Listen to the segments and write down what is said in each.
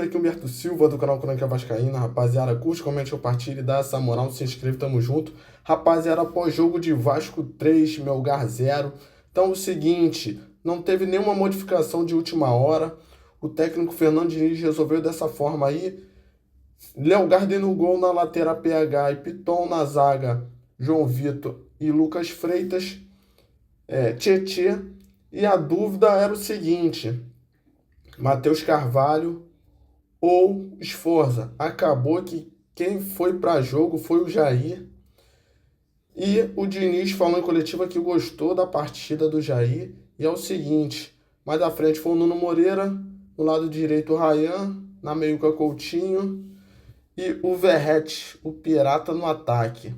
aqui Humberto Silva do canal Crônica Vascaína, rapaziada. Curte, comente, compartilhe, dá essa moral, se inscreve, tamo junto. Rapaziada, pós-jogo de Vasco 3, Melgar 0. Então, o seguinte, não teve nenhuma modificação de última hora. O técnico Fernando Diniz resolveu dessa forma aí. Léo Garden no gol, na lateral PH e Piton na zaga, João Vitor e Lucas Freitas, Tietê. E a dúvida era o seguinte: Matheus Carvalho ou Sforza. Acabou que quem foi para jogo foi o Jair. E o Diniz falou em coletiva que gostou da partida do Jair. E é o seguinte: mais à frente foi o Nuno Moreira, no lado direito o Ryan, na meiuca Coutinho e o Verratti, o pirata, no ataque.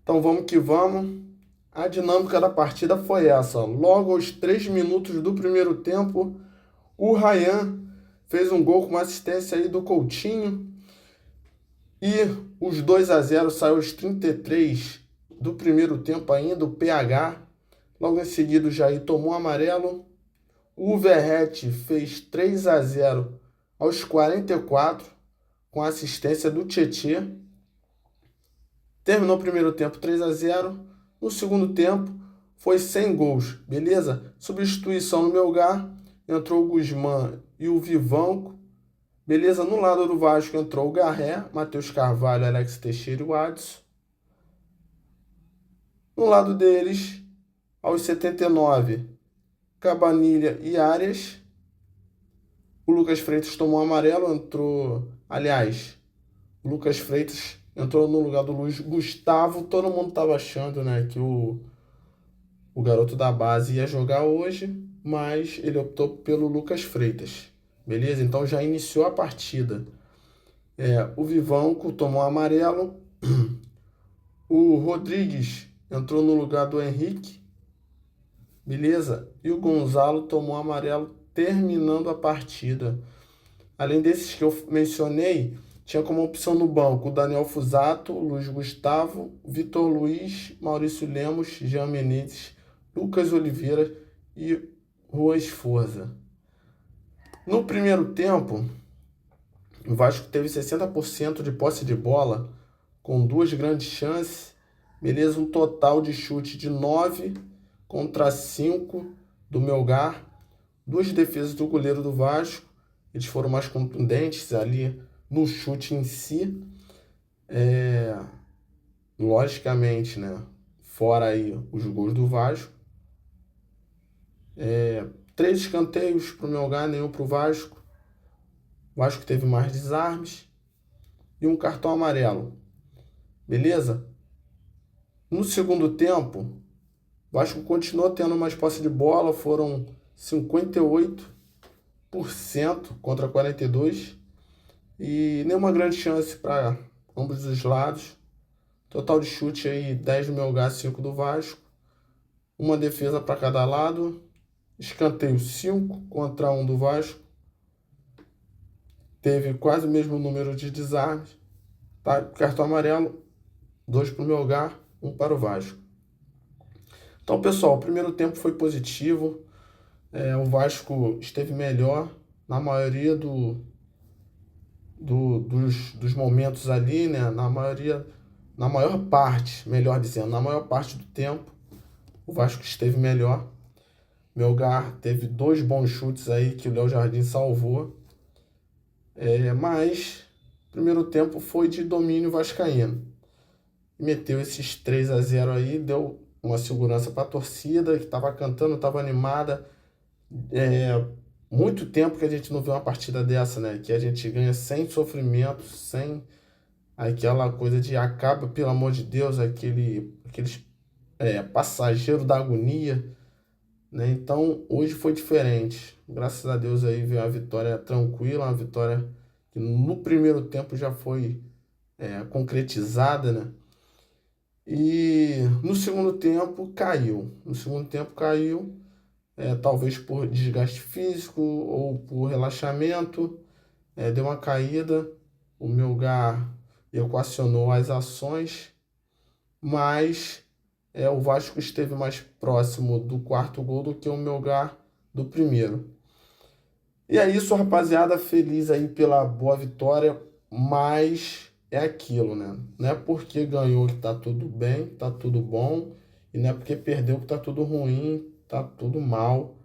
Então vamos que vamos. A dinâmica da partida foi essa. Logo aos 3 minutos do primeiro tempo, o Ryan fez um gol com uma assistência aí do Coutinho. E os 2-0 saiu aos 33 do primeiro tempo ainda, o PH. Logo em seguida o Jair tomou amarelo. O Verratti fez 3-0 aos 44, com a assistência do Tietê. Terminou o primeiro tempo 3-0. No segundo tempo foi sem gols, beleza? Substituição no Melgar, entrou o Guzmán e o Vivanco. Beleza, no lado do Vasco entrou o Garré, Matheus Carvalho, Alex Teixeira e o Adson. No lado deles, aos 79, Cabanilha e Arias. O Lucas Freitas tomou amarelo, o Lucas Freitas entrou no lugar do Luiz Gustavo. Todo mundo estava achando, né, que o garoto da base ia jogar hoje, mas ele optou pelo Lucas Freitas. Beleza? Então já iniciou a partida. O Vivanco tomou amarelo. O Rodrigues entrou no lugar do Henrique. Beleza? E o Gonzalo tomou amarelo, terminando a partida. Além desses que eu mencionei, tinha como opção no banco o Daniel Fusato, Luiz Gustavo, Vitor Luiz, Maurício Lemos, Jean Menezes, Lucas Oliveira e Rua Sforza. No primeiro tempo, o Vasco teve 60% de posse de bola, com 2 grandes chances. Beleza? Um total de chute de 9 contra 5 do Melgar. 2 defesas do goleiro do Vasco. Eles foram mais contundentes ali no chute em si. Logicamente, né? Fora aí os gols do Vasco. 3 escanteios para o Melgar, nenhum para o Vasco. O Vasco teve mais desarmes e um cartão amarelo. Beleza? No segundo tempo, o Vasco continuou tendo mais posse de bola, foram 58% contra 42%. E nenhuma grande chance para ambos os lados. Total de chute aí 10 do Melgar, 5 do Vasco. Uma defesa para cada lado. Escanteio 5 contra 1 do Vasco. Teve quase o mesmo número de desarmes. Tá? Cartão amarelo, 2 para o Melgar, 1 para o Vasco. Então, pessoal, o primeiro tempo foi positivo. O Vasco esteve melhor na maioria dos momentos ali, né? Na maior parte, melhor dizendo, na maior parte do tempo, o Vasco esteve melhor. Melgar teve 2 bons chutes aí que o Léo Jardim salvou. Mas o primeiro tempo foi de domínio vascaíno. Meteu esses 3-0 aí, deu uma segurança para a torcida, que estava cantando, estava animada. Muito tempo que a gente não vê uma partida dessa, né? Que a gente ganha sem sofrimento, sem aquela coisa de acaba, pelo amor de Deus, aqueles passageiro da agonia, né? Então, hoje foi diferente. Graças a Deus aí veio uma vitória tranquila, uma vitória que no primeiro tempo já foi concretizada, né? E no segundo tempo caiu. Talvez por desgaste físico ou por relaxamento, deu uma caída. O Melgar equacionou as ações, mas o Vasco esteve mais próximo do quarto gol do que o Melgar do primeiro. E é isso, rapaziada. Feliz aí pela boa vitória, mas é aquilo, né? Não é porque ganhou que tá tudo bem, tá tudo bom, e não é porque perdeu que tá tudo ruim, tá tudo mal.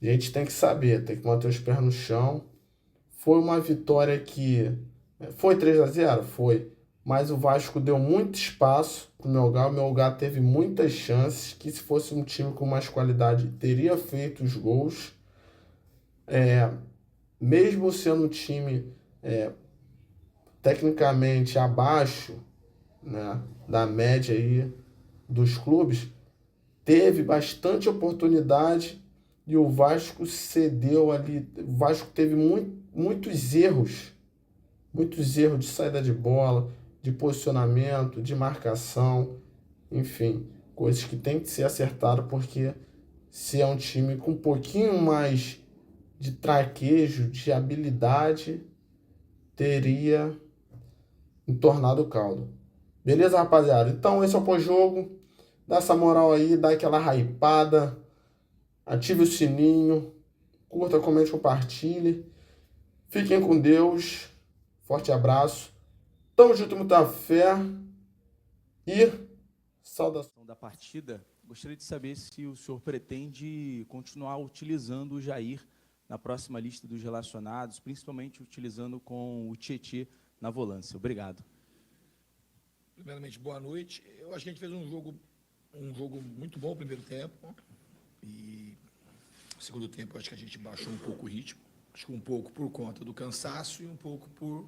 A gente tem que saber, tem que manter os pés no chão. Foi uma vitória que foi 3-0, foi, mas o Vasco deu muito espaço pro Melgar. O Melgar teve muitas chances, que se fosse um time com mais qualidade teria feito os gols. Mesmo sendo um time tecnicamente abaixo, né, da média aí dos clubes, teve bastante oportunidade e o Vasco cedeu ali. O Vasco teve muitos erros de saída de bola, de posicionamento, de marcação, enfim, coisas que tem que ser acertadas, porque se é um time com um pouquinho mais de traquejo, de habilidade, teria entornado o caldo. Beleza, rapaziada? Então esse é o pós-jogo. Dá essa moral aí, dá aquela hypada, ative o sininho, curta, comente, compartilhe. Fiquem com Deus. Forte abraço. Tamo junto, muita fé. E saudação. Da partida, gostaria de saber se o senhor pretende continuar utilizando o Jair na próxima lista dos relacionados, principalmente utilizando com o Tietê na volância. Obrigado. Primeiramente, boa noite. Eu acho que a gente fez um jogo muito bom no primeiro tempo. E no segundo tempo, acho que a gente baixou um pouco o ritmo. Acho que um pouco por conta do cansaço e um pouco por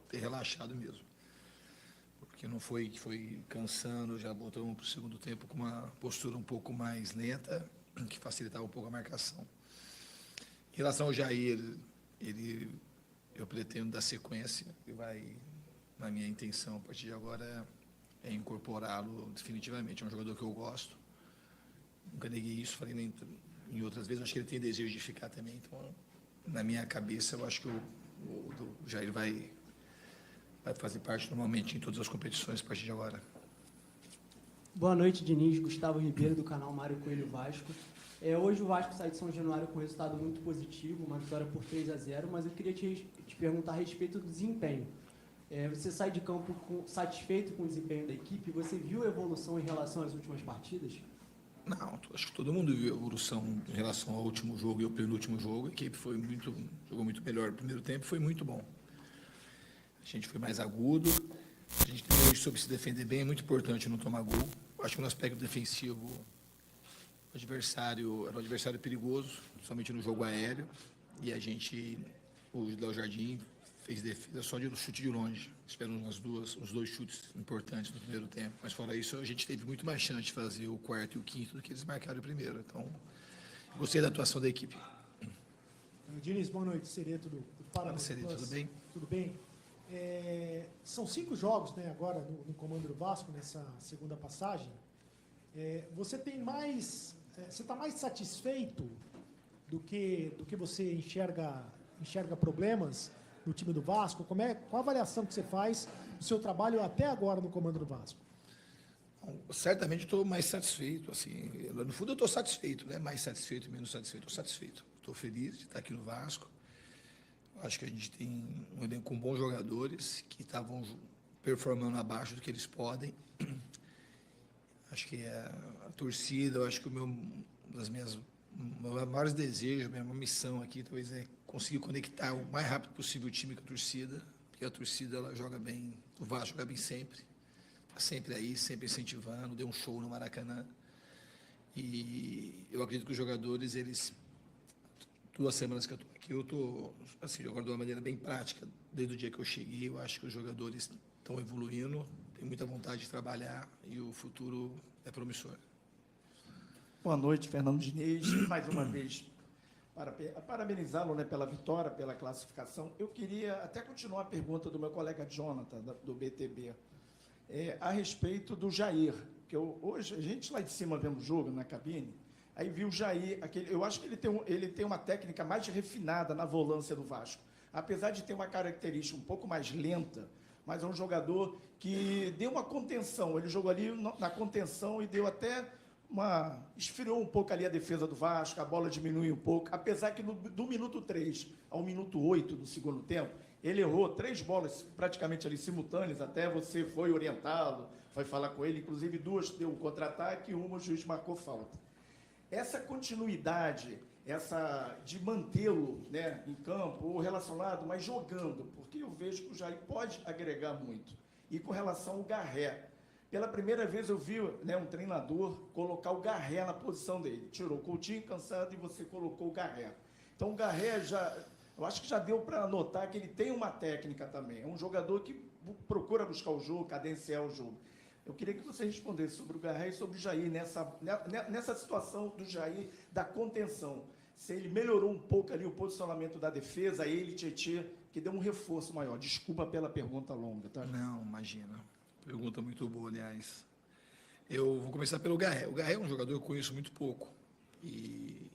ter relaxado mesmo. Porque não foi que foi cansando, já voltamos para o segundo tempo com uma postura um pouco mais lenta, que facilitava um pouco a marcação. Em relação ao Jair, eu pretendo dar sequência, e na minha intenção, a partir de agora, é incorporá-lo definitivamente. É um jogador que eu gosto, nunca neguei isso, falei em outras vezes, acho que ele tem desejo de ficar também, então, na minha cabeça, eu acho que o Jair vai fazer parte normalmente em todas as competições a partir de agora. Boa noite, Diniz. Gustavo Ribeiro, do canal Mário Coelho Vasco. Hoje o Vasco sai de São Januário com um resultado muito positivo, uma vitória por 3-0, mas eu queria te perguntar a respeito do desempenho. Você sai de campo satisfeito com o desempenho da equipe? Você viu a evolução em relação às últimas partidas? Não, acho que todo mundo viu a evolução em relação ao último jogo e ao penúltimo jogo. A equipe jogou muito melhor. O primeiro tempo foi muito bom. A gente foi mais agudo, a gente também soube se defender bem, é muito importante não tomar gol. Acho que no aspecto defensivo, o adversário era um adversário perigoso, somente no jogo aéreo, e o Léo Jardim fez defesa só de chute de longe. Esperam os dois chutes importantes no primeiro tempo, mas fora isso, a gente teve muito mais chance de fazer o quarto e o quinto do que eles marcaram o primeiro. Então, gostei da atuação da equipe. Diniz, boa noite, Sereto do Paraná. Sereto, tudo bem? Tudo bem. São 5 jogos, né, agora no comando do Vasco, nessa segunda passagem. Você está mais satisfeito do que você enxerga problemas no time do Vasco? Qual a avaliação que você faz do seu trabalho até agora no comando do Vasco? Certamente estou mais satisfeito, assim, no fundo eu estou satisfeito, né? Mais satisfeito, menos satisfeito, estou satisfeito. Estou feliz de estar aqui no Vasco. Acho que a gente tem um elenco com bons jogadores que estavam performando abaixo do que eles podem. Acho que a torcida, eu acho que meus maiores desejos, minha missão aqui, talvez é conseguir conectar o mais rápido possível o time com a torcida, porque a torcida ela joga bem, o Vasco joga bem sempre, está sempre aí, sempre incentivando, deu um show no Maracanã. E eu acredito que os jogadores, 2 semanas que eu estou aqui, eu estou assim, jogando de uma maneira bem prática. Desde o dia que eu cheguei, eu acho que os jogadores estão evoluindo, têm muita vontade de trabalhar e o futuro é promissor. Boa noite, Fernando Diniz. Mais uma vez, parabenizá-lo, né, pela vitória, pela classificação. Eu queria até continuar a pergunta do meu colega Jonathan, do BTB, a respeito do Jair, que hoje, a gente lá de cima vendo o jogo, na cabine, aí viu o Jair, eu acho que ele tem uma técnica mais refinada na volância do Vasco. Apesar de ter uma característica um pouco mais lenta, mas é um jogador que deu uma contenção. Ele jogou ali na contenção e deu até esfriou um pouco ali a defesa do Vasco, a bola diminuiu um pouco, apesar que do minuto 3 ao minuto 8 do segundo tempo, ele errou 3 bolas praticamente ali simultâneas, até você foi orientá-lo, foi falar com ele, inclusive 2 deu um contra-ataque e uma o juiz marcou falta. Essa continuidade, essa de mantê-lo, né, em campo, ou relacionado, mas jogando, porque eu vejo que o Jair pode agregar muito. E com relação ao Garré, pela primeira vez eu vi, né, um treinador colocar o Garré na posição dele. Tirou o Coutinho cansado e você colocou o Garré. Então o Garré eu acho que já deu para notar que ele tem uma técnica também. É um jogador que procura buscar o jogo, cadenciar o jogo. Eu queria que você respondesse sobre o Garré e sobre o Jair, nessa situação do Jair, da contenção. Se ele melhorou um pouco ali o posicionamento da defesa, ele, Tietê, que deu um reforço maior. Desculpa pela pergunta longa, tá? Não, imagina. Pergunta muito boa, aliás. Eu vou começar pelo Garré. O Garré é um jogador que eu conheço muito pouco. E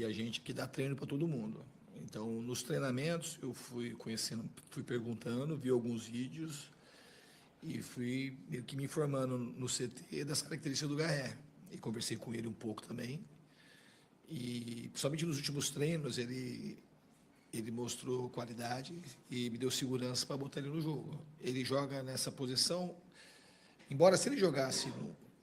a gente que dá treino para todo mundo. Então, nos treinamentos, eu fui conhecendo, fui perguntando, vi alguns vídeos e fui meio que me informando no CT das características do Garré. E conversei com ele um pouco também. E, principalmente nos últimos treinos, ele mostrou qualidade e me deu segurança para botar ele no jogo. Ele joga nessa posição, embora se ele jogasse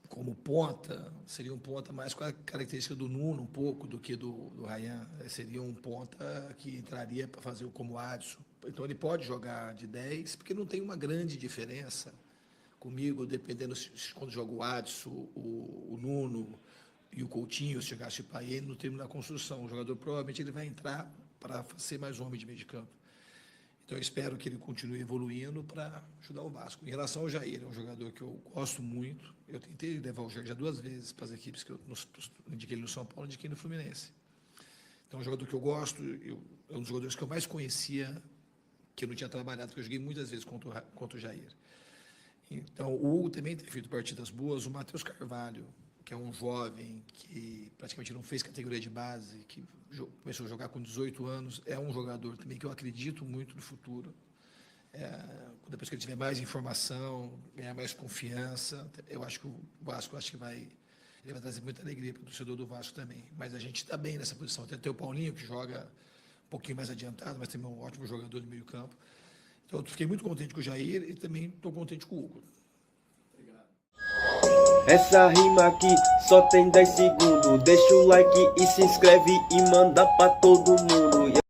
como ponta, seria um ponta mais com a característica do Nuno um pouco do que do Ryan. Seria um ponta que entraria para fazer como o Adson. Então ele pode jogar de 10, porque não tem uma grande diferença comigo, dependendo quando joga o Adson, o Nuno e o Coutinho, se chegasse para ele no termo da construção. O jogador provavelmente ele vai entrar para ser mais homem de meio de campo. Então, eu espero que ele continue evoluindo para ajudar o Vasco. Em relação ao Jair, é um jogador que eu gosto muito. Eu tentei levar o Jair já 2 vezes para as equipes que eu indiquei ele no São Paulo e indiquei no Fluminense. Então, é um jogador que eu gosto, é um dos jogadores que eu mais conhecia, que eu não tinha trabalhado, porque eu joguei muitas vezes contra o Jair. Então, o Hugo também tem feito partidas boas. O Matheus Carvalho, que é um jovem que praticamente não fez categoria de base, que começou a jogar com 18 anos, é um jogador também que eu acredito muito no futuro. Depois que ele tiver mais informação, ganhar mais confiança, eu acho que o Vasco ele vai trazer muita alegria para o torcedor do Vasco também. Mas a gente está bem nessa posição. Tem o Paulinho, que joga um pouquinho mais adiantado, mas também é um ótimo jogador de meio campo. Então, eu fiquei muito contente com o Jair e também estou contente com o Hugo. Essa rima aqui só tem 10 segundos. Deixa o like e se inscreve e manda pra todo mundo.